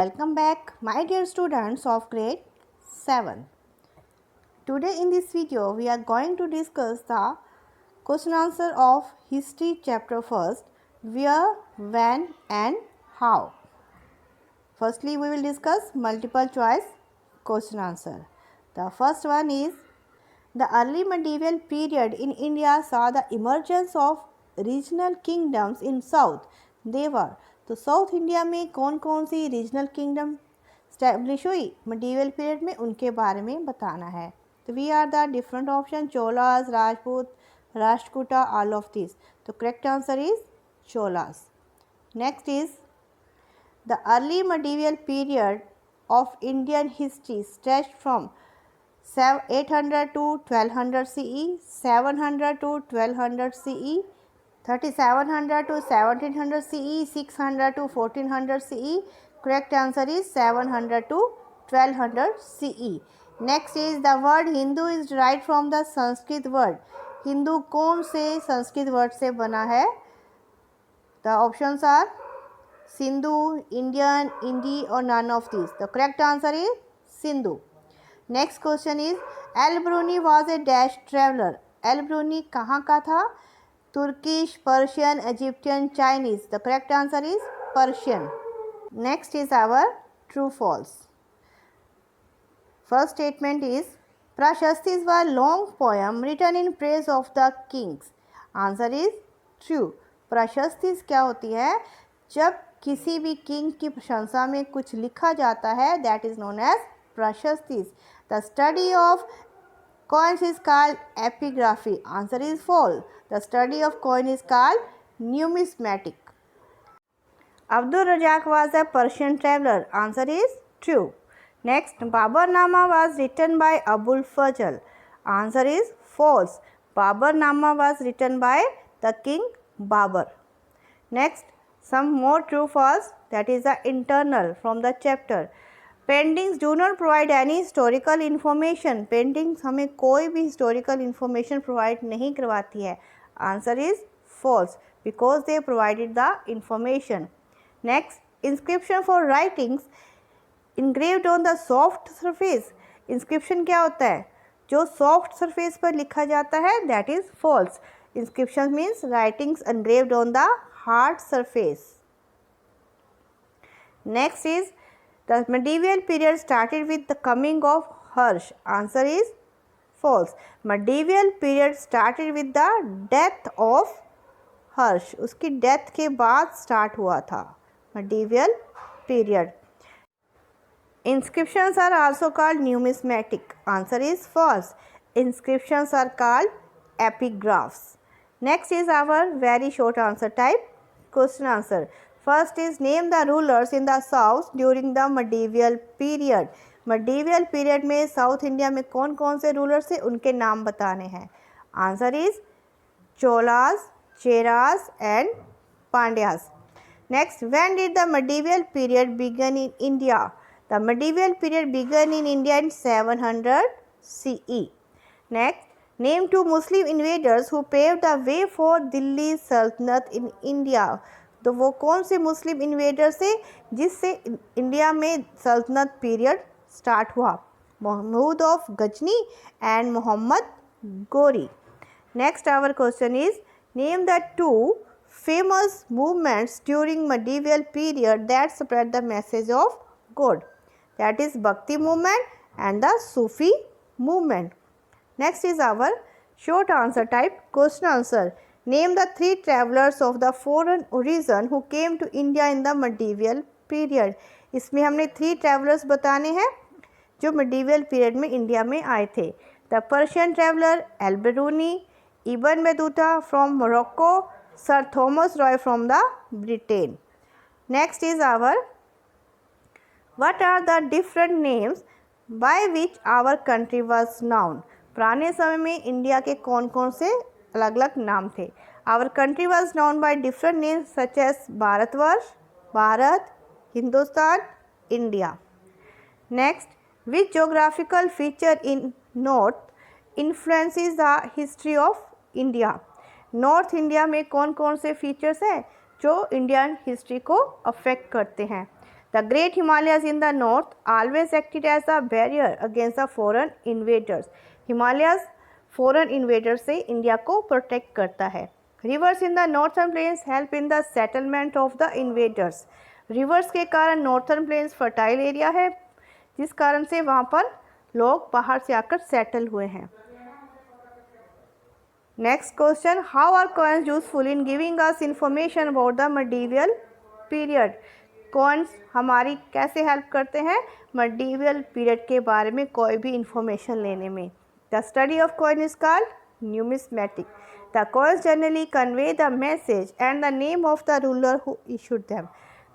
Welcome back, my dear students of grade 7. Today in this video, we are going to discuss the question answer of History chapter first, where, when and how. Firstly, we will discuss multiple choice question answer. The first one is, the early medieval period in India saw the emergence of regional kingdoms in south. They were, तो south India में कौन कौन सी regional kingdom establish हुई medieval period में, उनके बारे में बताना है. तो we are the different option, Cholas, Rajput, Rashtrakuta, all of this. तो correct answer is Cholas. Next is, the early medieval period of Indian history stretched from 800 to 1200 CE, 700 to 1200 CE, 3700 to 1700 CE, 600 to 1400 CE. Correct answer is 700 to 1200 CE. Next is, the word Hindu is derived from the Sanskrit word. Hindu कौन से Sanskrit word से बना है? The options are Sindhu, Indian, Indi or none of these. The correct answer is Sindhu. Next question is, Al-Biruni was a dash traveler. Al-Biruni कहाँ का था? Turkish, Persian, Egyptian, Chinese. The correct answer is Persian. Next is our true false. First statement is, Prashastis were long poem written in praise of the kings. Answer is true. प्रशस्तिस क्या होती है? जब किसी भी king की प्रशंसा में कुछ लिखा जाता है, that is known as prashastis. The study of coins is called epigraphy. Answer is false. The study of coin is called numismatic. Abdul Razak was a Persian traveler. Answer is true. Next, Babarnama was written by Abul Fazl. Answer is false. Babarnama was written by the king Babar. Next, some more true false, that is the internal from the chapter. Paintings do not provide any historical information. Paintings हमें कोई भी historical information provide नहीं करवाती है. Answer is false, because they provided the information. Next, inscription for writings engraved on the soft surface. Inscription क्या होता है? जो सॉफ्ट सरफेस पर लिखा जाता है, that is false. Inscription means writings engraved on the hard surface. Next is, the medieval period started with the coming of Harsh. Answer is false. Medieval period started with the death of Harsh. उसकी death के बाद start हुआ था medieval period. Inscriptions are also called numismatic. Answer is false. Inscriptions are called epigraphs. Next is our very short answer type question answer. First is, name the rulers in the south during the medieval period. medieval period में south India में कौन कौन से rulers थे, उनके नाम बताने हैं. Answer is Cholas, Cheras and Pandyas. Next, when did the medieval period begin in India? The medieval period began in India in 700 CE. Next, name two Muslim invaders who paved the way for Delhi Sultanate in India. तो वो कौन से मुस्लिम invader थे जिससे India में सल्तनत period start हुआ? Mahmud of Ghazni and Mohammad Ghori. Next our question is, name the two famous movements during medieval period that spread the message of God. That is Bhakti movement and the Sufi movement. Next is our short answer type question answer. Name the three travelers of the foreign origin who came to India in the medieval period. इसमें हमने three travellers बताने हैं जो medieval period में India में आए थे. The Persian traveler Al-Biruni, Ibn Battuta from Morocco, Sir Thomas Roy from the Britain. Next is our, what are the different names by which our country was known? पुराने समय में India के कौन कौन से अलग अलग नाम थे? Our country was known by different names such as Bharatvarsh, Bharat, Hindustan, India. Next, which geographical feature in north influences the history of India? North India में कौन कौन से फीचर्स हैं जो इंडियन हिस्ट्री को अफेक्ट करते हैं? The Great Himalayas in the north always acted as a barrier against the foreign invaders. Himalayas foreign invaders से इंडिया को प्रोटेक्ट करता है. Rivers in the northern plains help in the settlement of the invaders. Rivers के कारण northern plains fertile area है, जिस कारण से वहाँ पर लोग बाहर से आकर सेटल हुए हैं. Next question, how are coins useful in giving us information about the medieval period? Coins हमारी कैसे हेल्प करते हैं medieval पीरियड के बारे में कोई भी इंफॉर्मेशन लेने में. The study of coin is called numismatic. The coins generally convey the message and the name of the ruler who issued them.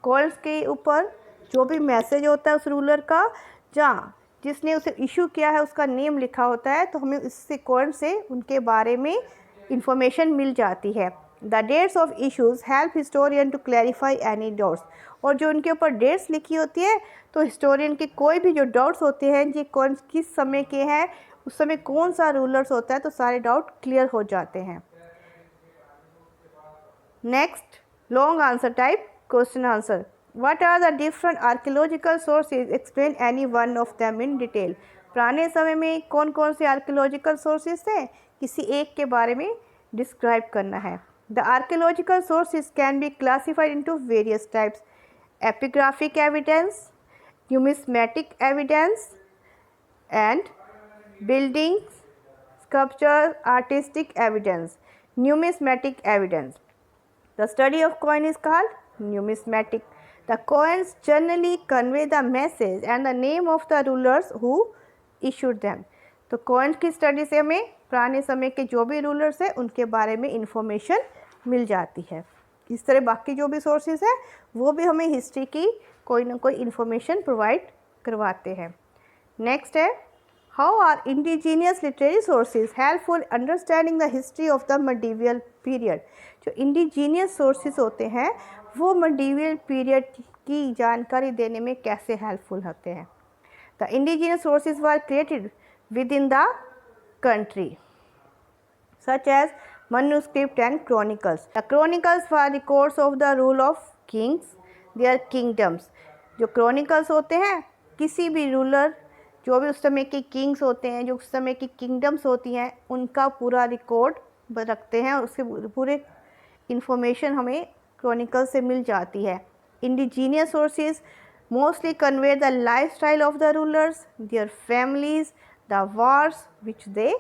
Coins के ऊपर जो भी मैसेज होता है उस रूलर का, जहाँ जिसने उसे इशू किया है उसका नेम लिखा होता है, तो हमें इससे कॉइन से उनके बारे में इंफॉर्मेशन मिल जाती है. The dates of issues help historian to clarify any doubts. और जो उनके ऊपर डेट्स लिखी होती है तो हिस्टोरियन के कोई भी जो डाउट्स होते हैं ये कौन किस समय के हैं, उस समय कौन सा रूलर्स होता है, तो सारे डाउट क्लियर हो जाते हैं. Next, long answer type question answer. What are the different archaeological sources? Explain any one of them in detail. पुराने समय में कौन कौन से आर्कियोलॉजिकल सोर्सेज थे, किसी एक के बारे में डिस्क्राइब करना है. The archaeological sources can be classified into various types: epigraphic evidence, numismatic evidence, and buildings, sculpture, artistic evidence. Numismatic evidence. The study of coin is called numismatic. The coins generally convey the message and the name of the rulers who issued them. तो coins की study से हमें पुराने समय के जो भी rulers हैं उनके बारे में इंफॉर्मेशन मिल जाती है. इस तरह बाकी जो भी सोर्सेज हैं वो भी हमें हिस्ट्री की कोई ना कोई इंफॉर्मेशन प्रोवाइड करवाते हैं. नेक्स्ट है, how are indigenous literary sources helpful understanding the history of the medieval period. जो इंडिजीनियस सोर्सेज होते हैं वो medieval पीरियड की जानकारी देने में कैसे हेल्पफुल होते हैं. The indigenous sources were created within the country such as manuscript and chronicles. The chronicles were records of the rule of kings, their kingdoms. जो chronicles होते हैं किसी भी रूलर, जो भी उस समय के किंग्स होते हैं, जो उस समय की किंगडम्स होती हैं, उनका पूरा रिकॉर्ड रखते हैं. उसके पूरे इंफॉर्मेशन हमें क्रॉनिकल से मिल जाती है. Indigenous sources mostly convey the life style of the rulers, their families, the Wars which they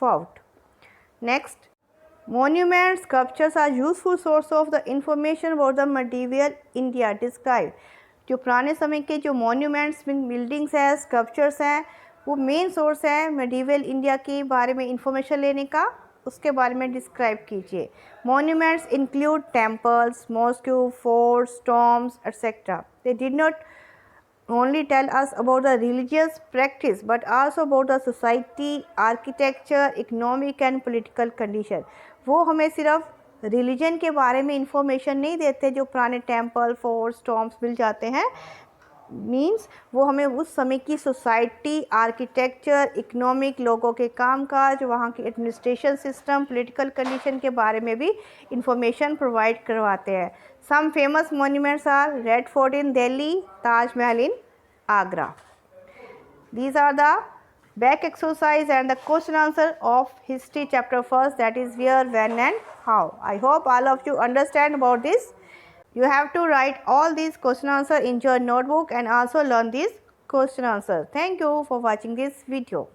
fought. Next, monuments, sculptures are useful source of the information about the medieval India. Describe. जो पुराने समय के जो monuments, buildings हैं, sculptures हैं, वो main source है medieval India के बारे में इंफॉर्मेशन लेने का. उसके बारे में डिस्क्राइब कीजिए. Monuments include temples, mosques, forts, tombs, etc. They did not only tell us about the religious practice but also about the society, architecture, economic and political condition. वो हमें सिर्फ रिलीजन के बारे में इंफॉर्मेशन नहीं देते. जो पुराने टेम्पल, फोर्ट्स, टॉम्ब्स मिल जाते हैं, मीन्स वो हमें उस समय की सोसाइटी, आर्किटेक्चर, इकोनॉमिक, लोगों के कामकाज, वहाँ की एडमिनिस्ट्रेशन सिस्टम, पॉलिटिकल कंडीशन के बारे में भी इंफॉर्मेशन प्रोवाइड करवाते हैं. Some famous monuments are Red Fort in Delhi, Taj Mahal in Agra. These are the back exercise and the question answer of history chapter first, that is where, when and how. I hope all of you understand about this. You have to write all these question answer in your notebook and also learn this question answer. Thank you for watching this video.